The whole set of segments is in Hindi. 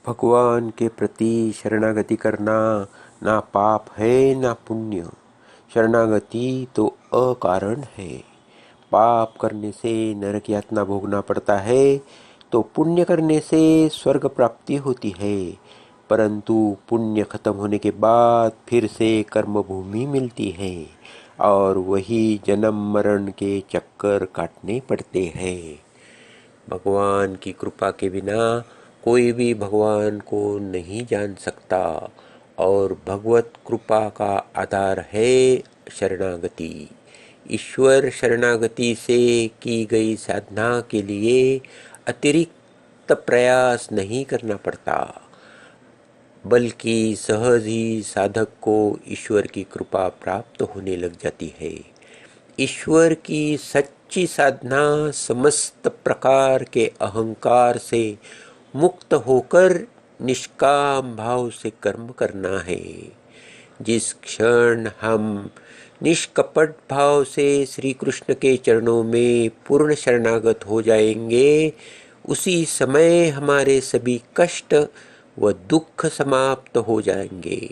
भगवान के प्रति शरणागति करना ना पाप है ना पुण्य। शरणागति तो अकारण है। पाप करने से नरक यातना भोगना पड़ता है तो पुण्य करने से स्वर्ग प्राप्ति होती है। परंतु पुण्य खत्म होने के बाद फिर से कर्म भूमि मिलती है और वही जन्म मरण के चक्कर काटने पड़ते हैं। भगवान की कृपा के बिना कोई भी भगवान को नहीं जान सकता और भगवत कृपा का आधार है शरणागति। ईश्वर शरणागति से की गई साधना के लिए अतिरिक्त प्रयास नहीं करना पड़ता, बल्कि सहज ही साधक को ईश्वर की कृपा प्राप्त होने लग जाती है। ईश्वर की सच्ची साधना समस्त प्रकार के अहंकार से मुक्त होकर निष्काम भाव से कर्म करना है। जिस क्षण हम निष्कपट भाव से श्री कृष्ण के चरणों में पूर्ण शरणागत हो जाएंगे, उसी समय हमारे सभी कष्ट व दुख समाप्त हो जाएंगे।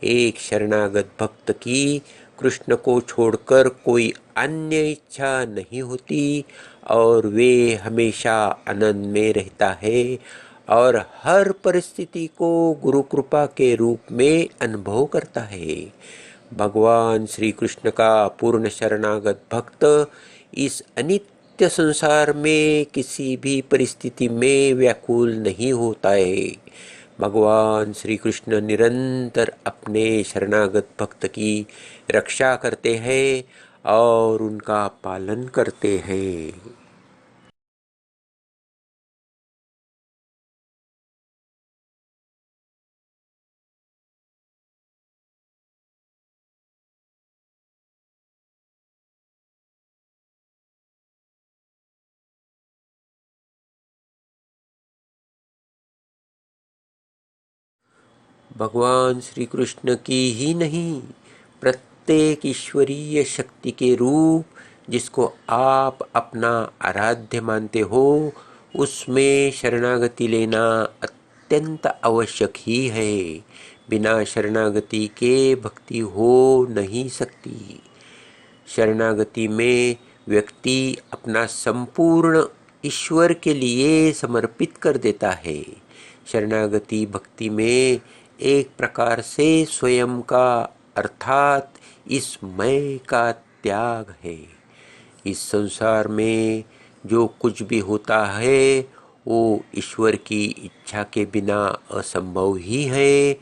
एक शरणागत भक्त की कृष्ण को छोड़कर कोई अन्य इच्छा नहीं होती और वे हमेशा आनंद में रहता है और हर परिस्थिति को गुरु कृपा के रूप में अनुभव करता है। भगवान श्री कृष्ण का पूर्ण शरणागत भक्त इस अनित्य संसार में किसी भी परिस्थिति में व्याकुल नहीं होता है। भगवान श्री कृष्ण निरंतर अपने शरणागत भक्त की रक्षा करते हैं और उनका पालन करते हैं। भगवान श्री कृष्ण की ही नहीं, प्रत्येक ईश्वरीय शक्ति के रूप जिसको आप अपना आराध्य मानते हो, उसमें शरणागति लेना अत्यंत आवश्यक ही है। बिना शरणागति के भक्ति हो नहीं सकती। शरणागति में व्यक्ति अपना संपूर्ण ईश्वर के लिए समर्पित कर देता है। शरणागति भक्ति में एक प्रकार से स्वयं का अर्थात इस मैं का त्याग है। इस संसार में जो कुछ भी होता है वो ईश्वर की इच्छा के बिना असंभव ही है।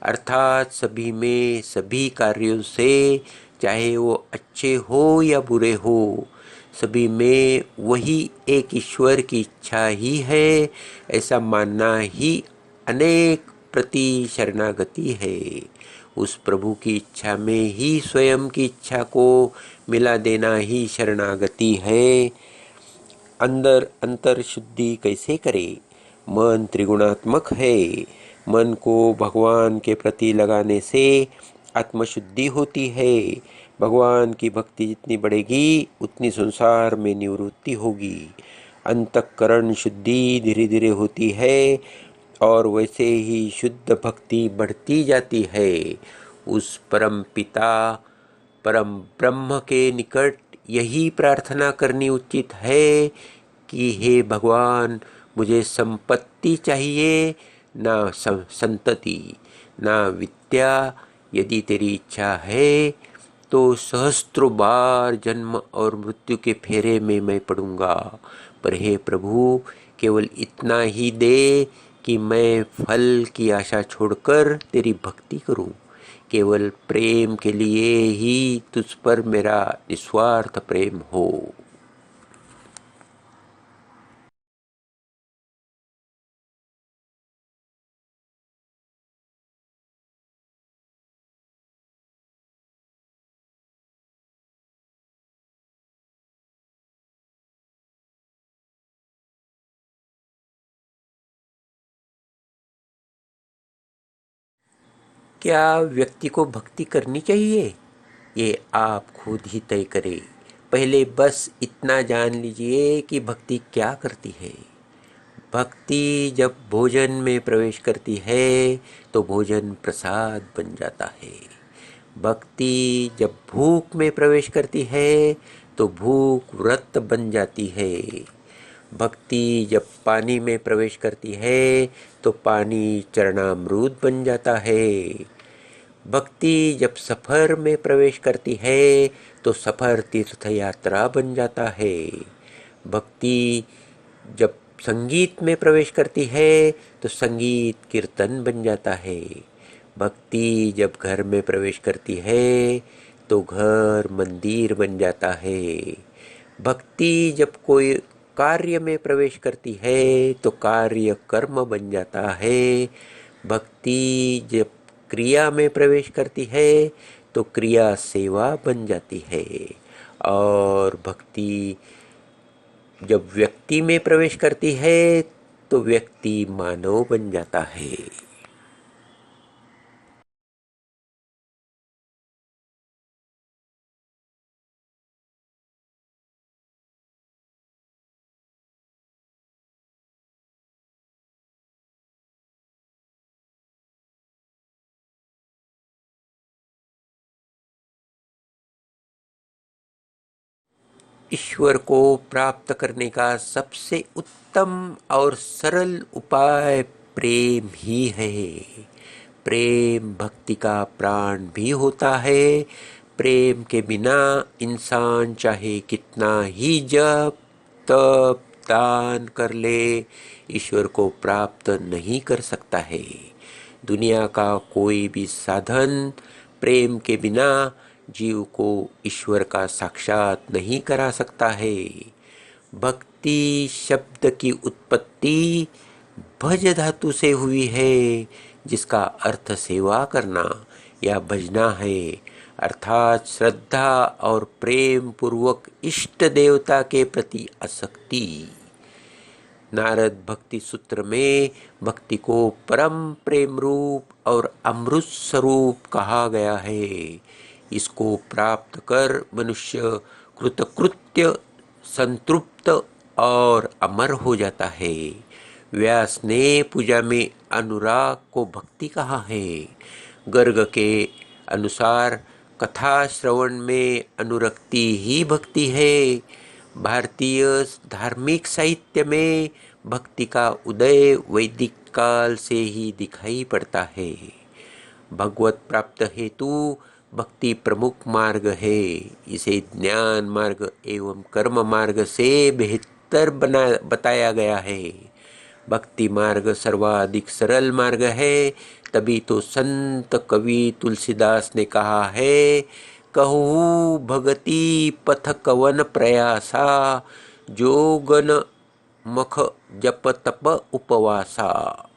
अर्थात सभी में सभी कार्यों से, चाहे वो अच्छे हो या बुरे हो, सभी में वही एक ईश्वर की इच्छा ही है, ऐसा मानना ही अनेक प्रति शरणागति है। उस प्रभु की इच्छा में ही स्वयं की इच्छा को मिला देना ही शरणागति है। अंदर अंतर शुद्धि कैसे करे? मन त्रिगुणात्मक है। मन को भगवान के प्रति लगाने से आत्मशुद्धि होती है। भगवान की भक्ति जितनी बढ़ेगी उतनी संसार में निवृत्ति होगी। अंतःकरण शुद्धि धीरे धीरे होती है और वैसे ही शुद्ध भक्ति बढ़ती जाती है। उस परम पिता परम ब्रह्म के निकट यही प्रार्थना करनी उचित है कि हे भगवान, मुझे संपत्ति चाहिए, ना संतति, ना विद्या। यदि तेरी इच्छा है तो सहस्त्रों बार जन्म और मृत्यु के फेरे में मैं पड़ूंगा, पर हे प्रभु, केवल इतना ही दे कि मैं फल की आशा छोड़कर तेरी भक्ति करूं। केवल प्रेम के लिए ही तुझ पर मेरा निस्वार्थ प्रेम हो। क्या व्यक्ति को भक्ति करनी चाहिए? ये आप खुद ही तय करें। पहले बस इतना जान लीजिए कि भक्ति क्या करती है। भक्ति जब भोजन में प्रवेश करती है तो भोजन प्रसाद बन जाता है। भक्ति जब भूख में प्रवेश करती है तो भूख व्रत बन जाती है। भक्ति जब पानी में प्रवेश करती है तो पानी चरणामृत बन जाता है। भक्ति जब सफर में प्रवेश करती है तो सफर तीर्थ यात्रा बन जाता है। भक्ति जब संगीत में प्रवेश करती है तो संगीत कीर्तन बन जाता है। भक्ति जब घर में प्रवेश करती है तो घर मंदिर बन जाता है। भक्ति जब कोई कार्य में प्रवेश करती है तो कार्य कर्म बन जाता है। भक्ति जब क्रिया में प्रवेश करती है तो क्रिया सेवा बन जाती है। और भक्ति जब व्यक्ति में प्रवेश करती है तो व्यक्ति मानव बन जाता है। ईश्वर को प्राप्त करने का सबसे उत्तम और सरल उपाय प्रेम ही है। प्रेम भक्ति का प्राण भी होता है। प्रेम के बिना इंसान चाहे कितना ही जप तप दान कर ले, ईश्वर को प्राप्त नहीं कर सकता है। दुनिया का कोई भी साधन प्रेम के बिना जीव को ईश्वर का साक्षात नहीं करा सकता है। भक्ति शब्द की उत्पत्ति भज धातु से हुई है, जिसका अर्थ सेवा करना या भजना है, अर्थात श्रद्धा और प्रेम पूर्वक इष्ट देवता के प्रति आसक्ति। नारद भक्ति सूत्र में भक्ति को परम प्रेम रूप और अमृत स्वरूप कहा गया है। इसको प्राप्त कर मनुष्य कृतकृत्य संतृप्त और अमर हो जाता है। व्यास ने पूजा में अनुराग को भक्ति कहा है। गर्ग के अनुसार कथा श्रवण में अनुरक्ति ही भक्ति है। भारतीय धार्मिक साहित्य में भक्ति का उदय वैदिक काल से ही दिखाई पड़ता है। भगवत प्राप्त हेतु भक्ति प्रमुख मार्ग है। इसे ज्ञान मार्ग एवं कर्म मार्ग से बेहतर बताया गया है। भक्ति मार्ग सर्वाधिक सरल मार्ग है। तभी तो संत कवि तुलसीदास ने कहा है, कहूँ भगति पथ कवन प्रयासा, जोगन मख जप तप उपवासा।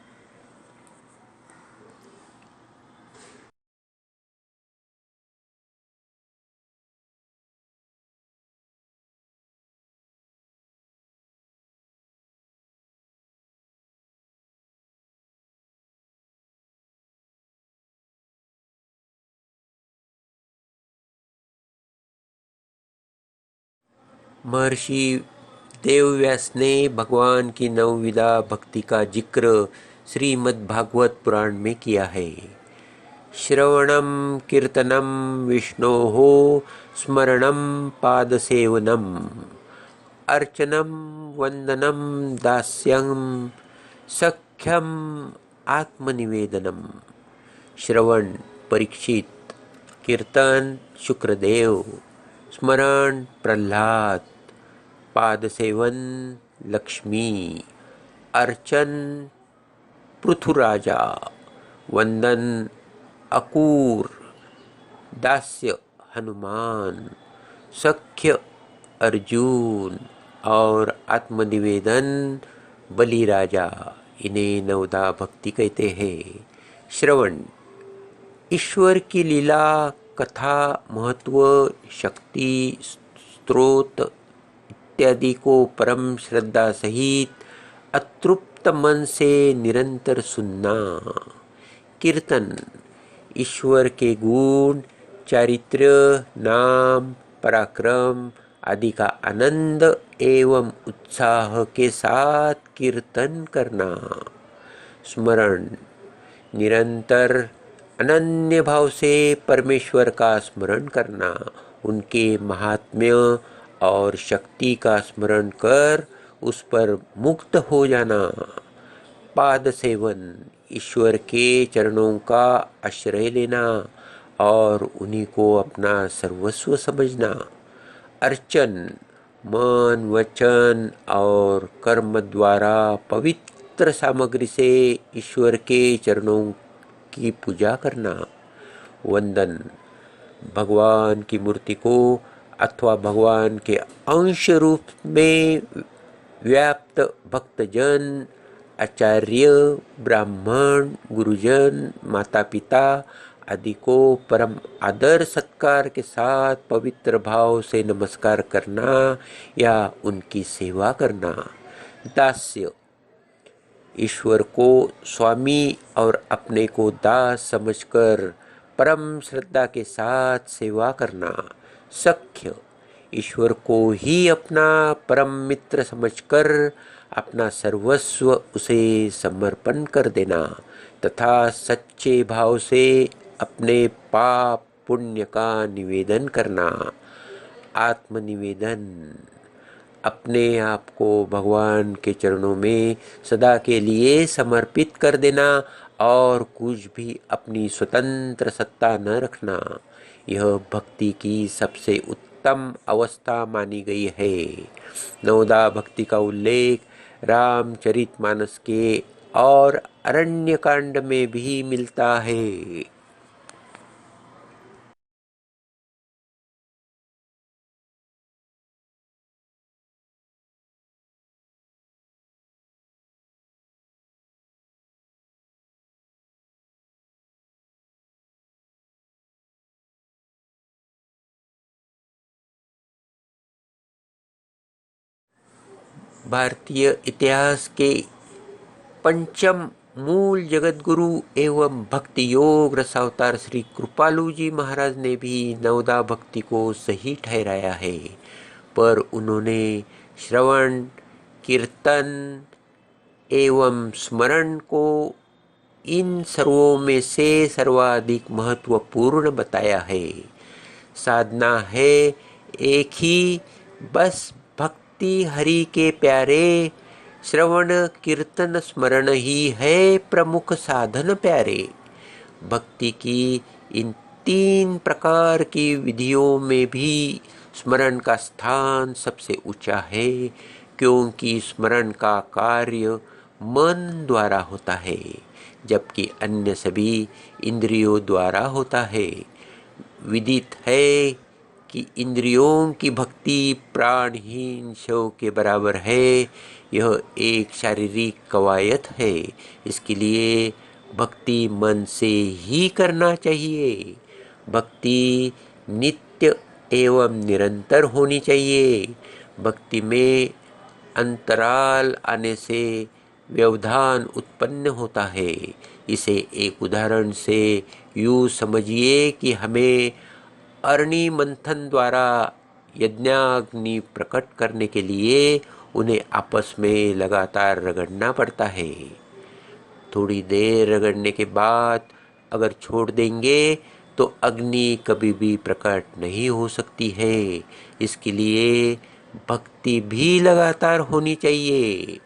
महर्षि देवव्यास ने भगवान की नवविधा भक्ति का जिक्र श्रीमद् भागवत पुराण में किया है। श्रवणम कीर्तनम विष्णोः स्मरणम पादसेवनम अर्चनम वंदनम दास्यम सख्यम आत्मनिवेदनम। श्रवण परीक्षित, कीर्तन शुक्रदेव, स्मरण प्रहलाद, पाद सेवन लक्ष्मी, अर्चन पृथुराजा, वंदन अकूर, दास्य हनुमान, सख्य अर्जुन और आत्मनिवेदन बलि राजा। इन्हें नवदा भक्ति कहते हैं। श्रवण ईश्वर की लीला, कथा, महत्व, शक्ति, स्त्रोत इत्यादि को परम श्रद्धा सहित अतृप्त मन से निरंतर सुनना। कीर्तन ईश्वर के गुण, चारित्र्य, नाम, पराक्रम आदि का आनंद एवं उत्साह के साथ कीर्तन करना। स्मरण, निरंतर अनन्य भाव से परमेश्वर का स्मरण करना, उनके महात्म्य और शक्ति का स्मरण कर उस पर मुक्त हो जाना। पाद सेवन, ईश्वर के चरणों का आश्रय लेना और उन्हीं को अपना सर्वस्व समझना। अर्चन, मन, वचन और कर्म द्वारा पवित्र सामग्री से ईश्वर के चरणों की पूजा करना। वंदन, भगवान की मूर्ति को अथवा भगवान के अंश रूप में व्याप्त भक्तजन, आचार्य, ब्राह्मण, गुरुजन, माता पिता आदि को परम आदर सत्कार के साथ पवित्र भाव से नमस्कार करना या उनकी सेवा करना। दास्य, ईश्वर को स्वामी और अपने को दास समझकर परम श्रद्धा के साथ सेवा करना। सख्य, ईश्वर को ही अपना परम मित्र समझकर अपना सर्वस्व उसे समर्पण कर देना तथा सच्चे भाव से अपने पाप पुण्य का निवेदन करना। आत्मनिवेदन, अपने आप को भगवान के चरणों में सदा के लिए समर्पित कर देना और कुछ भी अपनी स्वतंत्र सत्ता न रखना। यह भक्ति की सबसे उत्तम अवस्था मानी गई है। नवदा भक्ति का उल्लेख रामचरितमानस के और अरण्य कांड में भी मिलता है। भारतीय इतिहास के पंचम मूल जगत गुरु एवं भक्ति योग रसावतार श्री कृपालु जी महाराज ने भी नवदा भक्ति को सही ठहराया है, पर उन्होंने श्रवण, कीर्तन एवं स्मरण को इन सर्वों में से सर्वाधिक महत्वपूर्ण बताया है। साधना है एक ही, बस भक्ति हरि के प्यारे, श्रवण कीर्तन स्मरण ही है प्रमुख साधन प्यारे। भक्ति की इन 3 प्रकार की विधियों में भी स्मरण का स्थान सबसे ऊंचा है, क्योंकि स्मरण का कार्य मन द्वारा होता है जबकि अन्य सभी इंद्रियों द्वारा होता है। विदित है कि इंद्रियों की भक्ति प्राणहीन शव के बराबर है। यह एक शारीरिक कवायद है, इसके लिए भक्ति मन से ही करना चाहिए। भक्ति नित्य एवं निरंतर होनी चाहिए। भक्ति में अंतराल आने से व्यवधान उत्पन्न होता है। इसे एक उदाहरण से यूँ समझिए कि हमें अरणि मंथन द्वारा यज्ञाग्नि प्रकट करने के लिए उन्हें आपस में लगातार रगड़ना पड़ता है। थोड़ी देर रगड़ने के बाद अगर छोड़ देंगे तो अग्नि कभी भी प्रकट नहीं हो सकती है। इसके लिए भक्ति भी लगातार होनी चाहिए।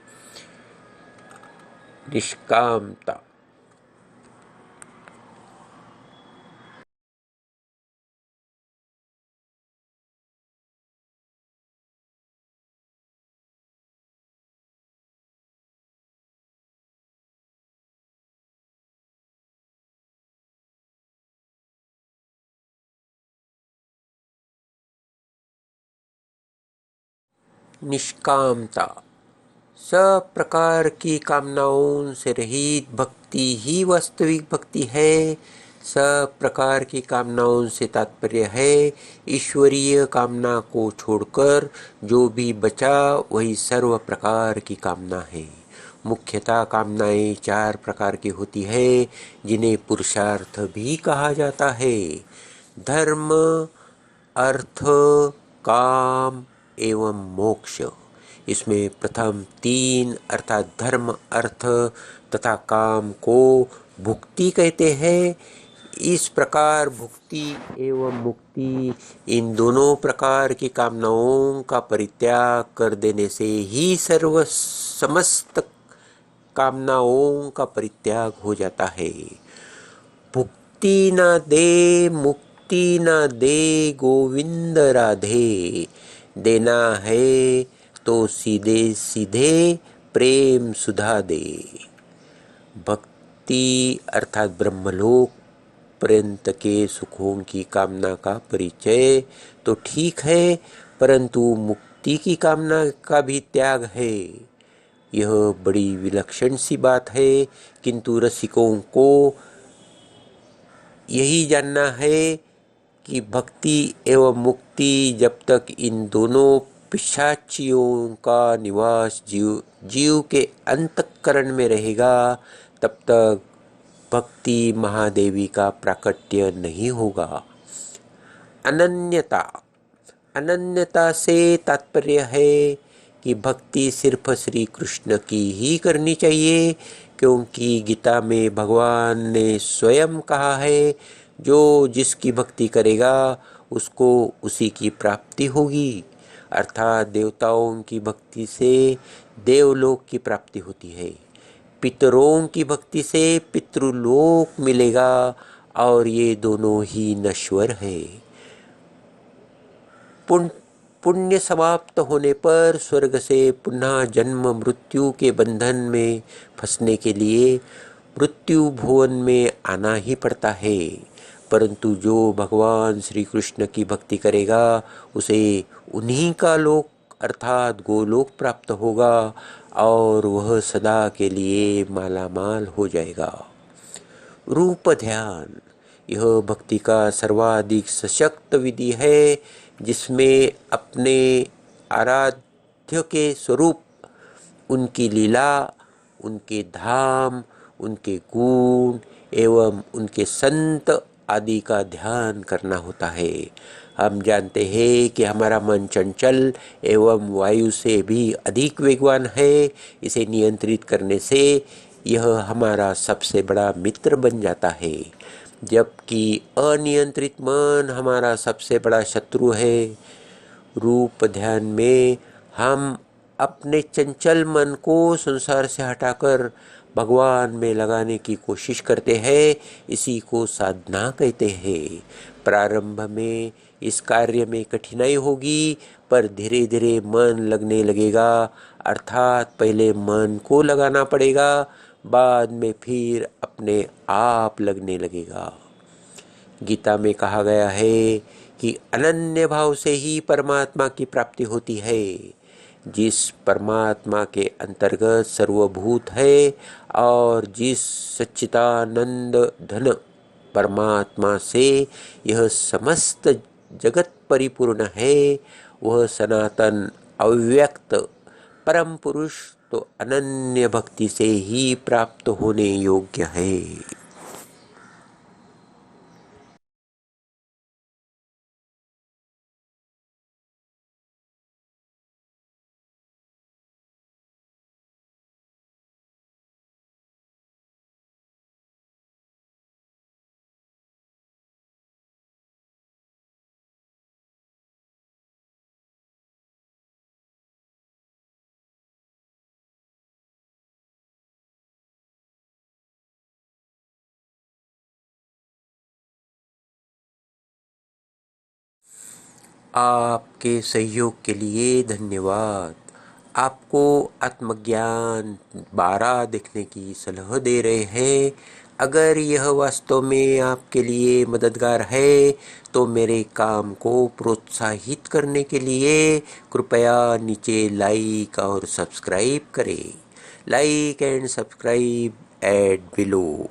निष्कामता, निष्कामता, सब प्रकार की कामनाओं से रहित भक्ति ही वास्तविक भक्ति है। सब प्रकार की कामनाओं से तात्पर्य है ईश्वरीय कामना को छोड़कर जो भी बचा वही सर्व प्रकार की कामना है। मुख्यतः कामनाएं 4 प्रकार की होती है जिन्हें पुरुषार्थ भी कहा जाता है। धर्म, अर्थ, काम, एवं मोक्ष। इसमें प्रथम तीन अर्थात धर्म, अर्थ तथा काम को भुक्ति कहते हैं। इस प्रकार भुक्ति एवं मुक्ति, इन दोनों प्रकार की कामनाओं का परित्याग कर देने से ही समस्त कामनाओं का परित्याग हो जाता है। भुक्ति न दे मुक्ति न दे गोविंद राधे, देना है तो सीधे सीधे प्रेम सुधा दे। भक्ति अर्थात ब्रह्मलोक पर्यंत के सुखों की कामना का परिचय तो ठीक है, परंतु मुक्ति की कामना का भी त्याग है। यह बड़ी विलक्षण सी बात है, किंतु रसिकों को यही जानना है कि भक्ति एवं मुक्ति जब तक इन दोनों पिशाचियों का निवास जीव के अंतःकरण में रहेगा, तब तक भक्ति महादेवी का प्राकट्य नहीं होगा। अनन्यता, अनन्यता से तात्पर्य है कि भक्ति सिर्फ श्री कृष्ण की ही करनी चाहिए, क्योंकि गीता में भगवान ने स्वयं कहा है, जो जिसकी भक्ति करेगा उसको उसी की प्राप्ति होगी। अर्थात देवताओं की भक्ति से देवलोक की प्राप्ति होती है, पितरों की भक्ति से पितृलोक मिलेगा, और ये दोनों ही नश्वर है। पुण्य समाप्त होने पर स्वर्ग से पुनः जन्म मृत्यु के बंधन में फंसने के लिए मृत्यु भुवन में आना ही पड़ता है, परंतु जो भगवान श्री कृष्ण की भक्ति करेगा उसे उन्हीं का लोक अर्थात गोलोक प्राप्त होगा, और वह सदा के लिए मालामाल हो जाएगा। रूप ध्यान, यह भक्ति का सर्वाधिक सशक्त विधि है, जिसमें अपने आराध्य के स्वरूप, उनकी लीला, उनके धाम, उनके गुण एवं उनके संत आदि का ध्यान करना होता है। हम जानते हैं कि हमारा मन चंचल एवं वायु से भी अधिक वेगवान है। इसे नियंत्रित करने से यह हमारा सबसे बड़ा मित्र बन जाता है, जबकि अनियंत्रित मन हमारा सबसे बड़ा शत्रु है। रूप ध्यान में हम अपने चंचल मन को संसार से हटाकर भगवान में लगाने की कोशिश करते हैं। इसी को साधना कहते हैं। प्रारंभ में इस कार्य में कठिनाई होगी, पर धीरे धीरे मन लगने लगेगा। अर्थात पहले मन को लगाना पड़ेगा, बाद में फिर अपने आप लगने लगेगा। गीता में कहा गया है कि अनन्य भाव से ही परमात्मा की प्राप्ति होती है। जिस परमात्मा के अंतर्गत सर्वभूत है और जिस सच्चिदानंद धन परमात्मा से यह समस्त जगत परिपूर्ण है, वह सनातन अव्यक्त परम पुरुष तो अनन्य भक्ति से ही प्राप्त होने योग्य है। आपके सहयोग के लिए धन्यवाद। आपको आत्मज्ञान 12 देखने की सलाह दे रहे हैं। अगर यह वास्तव में आपके लिए मददगार है तो मेरे काम को प्रोत्साहित करने के लिए कृपया नीचे लाइक और सब्सक्राइब करें। Like and subscribe at below.